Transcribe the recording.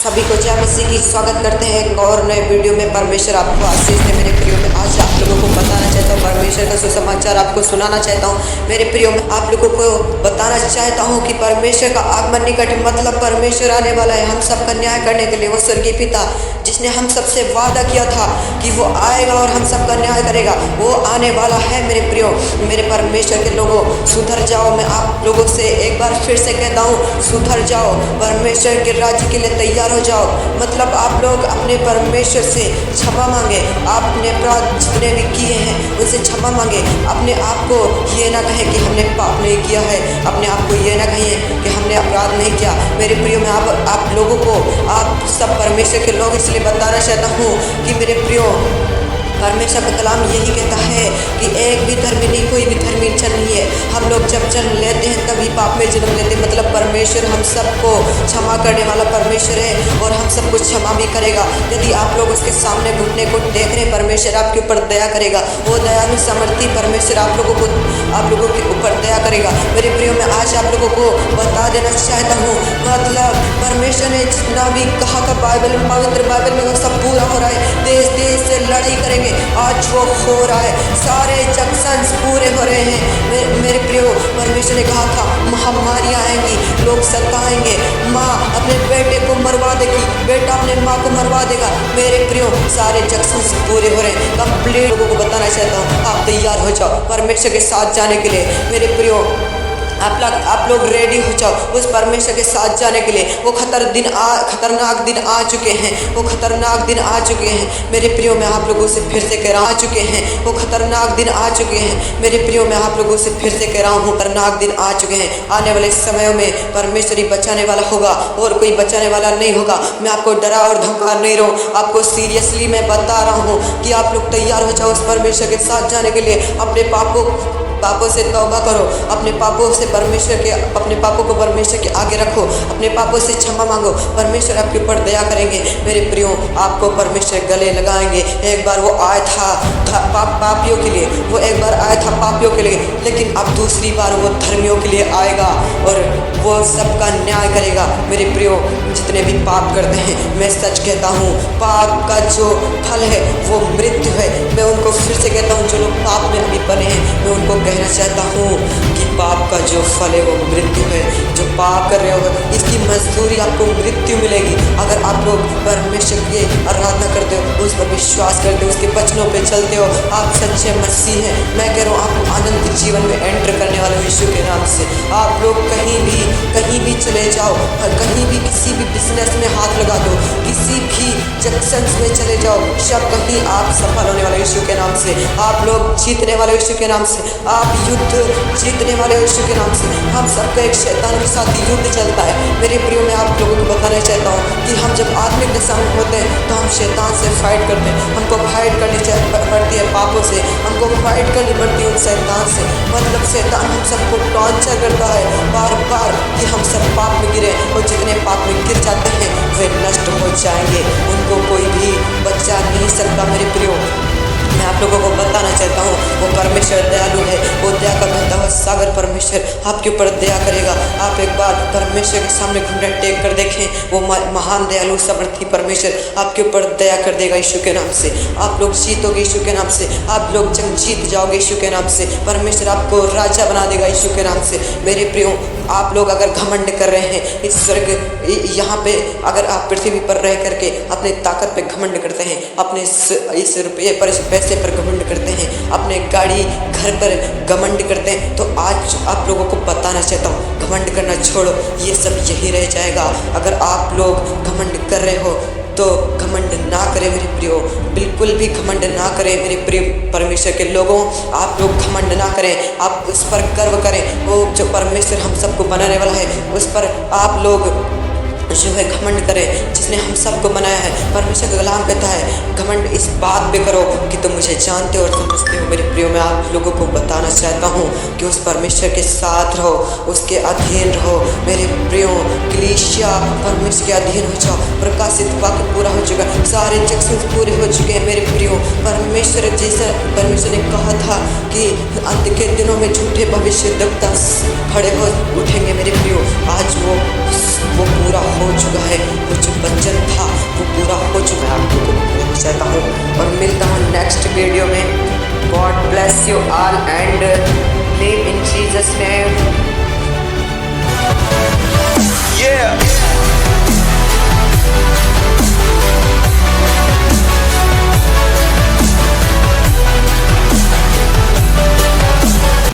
सभी को जय मसीह की स्वागत करते हैं एक और नए वीडियो में। परमेश्वर आपको आशीष दे मेरे प्रियो में। आज आप लोगों को बताना चाहता हूँ, परमेश्वर का सुसमाचार आपको सुनाना चाहता हूँ मेरे प्रियो में। आप लोगों को बताना चाहता हूँ कि परमेश्वर का आगमन निकट है, मतलब परमेश्वर आने वाला है हम सबका न्याय करने के लिए। वो स्वर्गीय पिता जिसने हम सबसे वादा किया था कि वो आएगा और हम सबका न्याय करेगा, वो आने वाला है मेरे प्रियो। मेरे परमेश्वर के लोगों, सुधर जाओ। मैं आप लोगों से एक बार फिर से कहता हूँ, सुधर जाओ, परमेश्वर के राज्य के लिए तैयार हो जाओ। मतलब आप लोग अपने परमेश्वर से क्षमा मांगे, आपने अपराध जितने भी किए हैं उनसे क्षमा मांगे। अपने आप को ये ना कहें कि हमने पाप नहीं किया है, अपने आप को ये ना कहें कि हमने अपराध नहीं किया। मेरे प्रियो में आप लोगों को, आप सब परमेश्वर के लोग, इसलिए बताना चाहता हूँ कि मेरे प्रियो, परमेश्वर का कलाम यही कहता है कि एक भी धर्मी नहीं, कोई भी धर्मी इंसान नहीं है। हम लोग जब जन्म लेते हैं तभी पाप में जन्म लेते हैं। मतलब परमेश्वर हम सबको क्षमा करने वाला परमेश्वर है और हम सबको क्षमा भी करेगा। यदि आप लोग उसके सामने घुटने को देख रहे, परमेश्वर आपके ऊपर दया करेगा। वो दयालु समर्थी परमेश्वर आप लोगों के ऊपर दया करेगा। मेरे प्रियो में आज आप लोगों को बता देना चाहता हूँ, मतलब परमेश्वर ने जितना भी कहा था बाइबल में, पवित्र बाइबल में, वो सब पूरा हो रहा है। देश देश से लड़ाई करेंगे, आज वो हो रहा है। सारे जंक्शंस पूरे हो रहे हैं मेरे प्रियो। परमेश्वर ने कहा था महामारियाँ आएंगी, लोग सताएंगे, माँ अपने बेटे को मरवा देगी, बेटा अपने माँ को मरवा देगा। मेरे प्रियो, सारे जंक्शंस पूरे हो रहे हैं। कंप्लीट लोगों को बताना चाहता हूँ, आप तैयार हो जाओ परमेश्वर के साथ जाने के लिए। मेरे प्रियो, आप लोग रेडी हो जाओ उस परमेश्वर के साथ जाने के लिए। वो खतरनाक दिन आ चुके हैं, वो खतरनाक दिन आ चुके हैं मेरे प्रियो। मैं आप लोगों से फिर से कह रहा हूँ, आ चुके हैं वो खतरनाक दिन आ चुके हैं मेरे प्रियो। मैं आप लोगों से फिर से कह रहा हूँ, खतरनाक दिन आ चुके हैं। आने वाले समयों में परमेश्वर ही बचाने वाला होगा और कोई बचाने वाला नहीं होगा। मैं आपको डरा और धमका नहीं रहा हूँ, आपको सीरियसली मैं बता रहा हूँ कि आप लोग तैयार हो जाओ उस परमेश्वर के साथ जाने के लिए। अपने पापों से तौबा करो, अपने पापों को परमेश्वर के आगे रखो, अपने पापों से क्षमा मांगो। परमेश्वर आपके ऊपर दया करेंगे मेरे प्रियो। आपको परमेश्वर गले लगाएंगे। एक बार वो आया था पापियों के लिए, वो एक बार आया था पापियों के लिए, लेकिन अब दूसरी बार वो धर्मियों के लिए आएगा और वो सबका न्याय करेगा मेरे प्रियो। जितने भी पाप करते हैं, मैं सच कहता हूँ, पाप का जो फल है वो मृत्यु है। मैं उनको फिर से कहता हूँ, जो लोग पाप में अभी बने हैं, मैं उनको कहना चाहता हूँ कि पाप का जो फल है वो मृत्यु है। जो पाप कर रहे हो इसकी मजदूरी आपको मृत्यु मिलेगी। अगर आप लोग परमेश्वर की आराधना करते हो, उस पर विश्वास करते हो, उसके वचनों पे चलते हो, आप सच्चे मसीह हैं। मैं कह रहा हूँ, आप आनंद जीवन में एंटर करने वाले हो यीशु के नाम से। आप लोग कहीं भी चले जाओ, कहीं भी किसी भी बिजनेस में हाथ लगा दो, किसी भी जंक्शंस में चले जाओ, सब कहीं आप सफल होने वाले यीशु के नाम से। आप लोग जीतने वाले यीशु के नाम से, आप युद्ध जीतने वाले यीशु के नाम से। हम सबका एक शैतान के साथ युद्ध चलता है मेरे प्रियो। मैं आप लोगों को बताना चाहता हूँ कि हम जब आत्मिक दशा में होते हैं तो हम शैतान से फाइट करते हैं। हमको फाइट करनी पड़ती है पापों से, हमको फाइट करनी पड़ती है उन शैतान से। मतलब शैतान हम सबको टॉर्चर करता है बार बार कि हम सब पाप में गिरे, और जितने पाप में गिर जाते हैं वे नष्ट हो जाएंगे, उनको कोई भी बचा नहीं सकता मेरे प्रियो। मैं आप लोगों को बताना चाहता हूँ, वो परमेश्वर दयालु है, वो दया का बहता हुआ सागर परमेश्वर आपके ऊपर दया करेगा। आप एक बार परमेश्वर के सामने घुटने टेक कर देखें, वो महान दयालु समर्थी परमेश्वर आपके ऊपर दया कर देगा यीशु के नाम से। आप लोग जीतोगे यीशु के नाम से, आप लोग जंग जीत जाओगे यीशु के नाम से। परमेश्वर आपको राजा बना देगा यीशु के नाम से मेरे प्रियो। आप लोग अगर घमंड कर रहे हैं इस स्वर्ग यहाँ पे, अगर आप पृथ्वी पर रह करके अपने ताकत पे घमंड करते हैं, अपने इस रुपये पर, इस पैसे पर घमंड करते हैं, अपने गाड़ी घर पर घमंड करते हैं, तो आज आप लोगों को बताना चाहता हूँ, घमंड करना छोड़ो, ये सब यही रह जाएगा। अगर आप लोग घमंड कर रहे हो तो घमंड ना करें मेरे प्रियो, बिल्कुल भी घमंड ना करें मेरे प्रिय परमेश्वर के लोगों। आप लोग घमंड ना करें, आप उस पर गर्व करें। वो जो परमेश्वर हम सबको बनाने वाला है, उस पर आप लोग जो है घमंड करें, जिसने हम सबको बनाया है। परमेश्वर का कलाम कहता है, घमंड इस बात पे करो कि तुम मुझे जानते हो और समझते हो। मेरे प्रियो, मैं आप लोगों को बताना चाहता हूँ कि उस परमेश्वर के साथ रहो, उसके अधीन रहो मेरे प्रियो। कलीसिया परमेश्वर के अधीन हो जाओ। प्रकाशित वाक्य पूरा हो चुका, सारे जंक्शन पूरे हो चुके हैं मेरे प्रियो। परमेश्वर ने कहा था कि अंत के दिनों में झूठे भविष्यद्वक्ता खड़े हो उठेंगे मेरे प्रियो। आज वो पूरा हो चुका है। वो जो वचन चाहता हूँ और मिलता हूँ नेक्स्ट वीडियो में। God bless you all and live in Jesus name.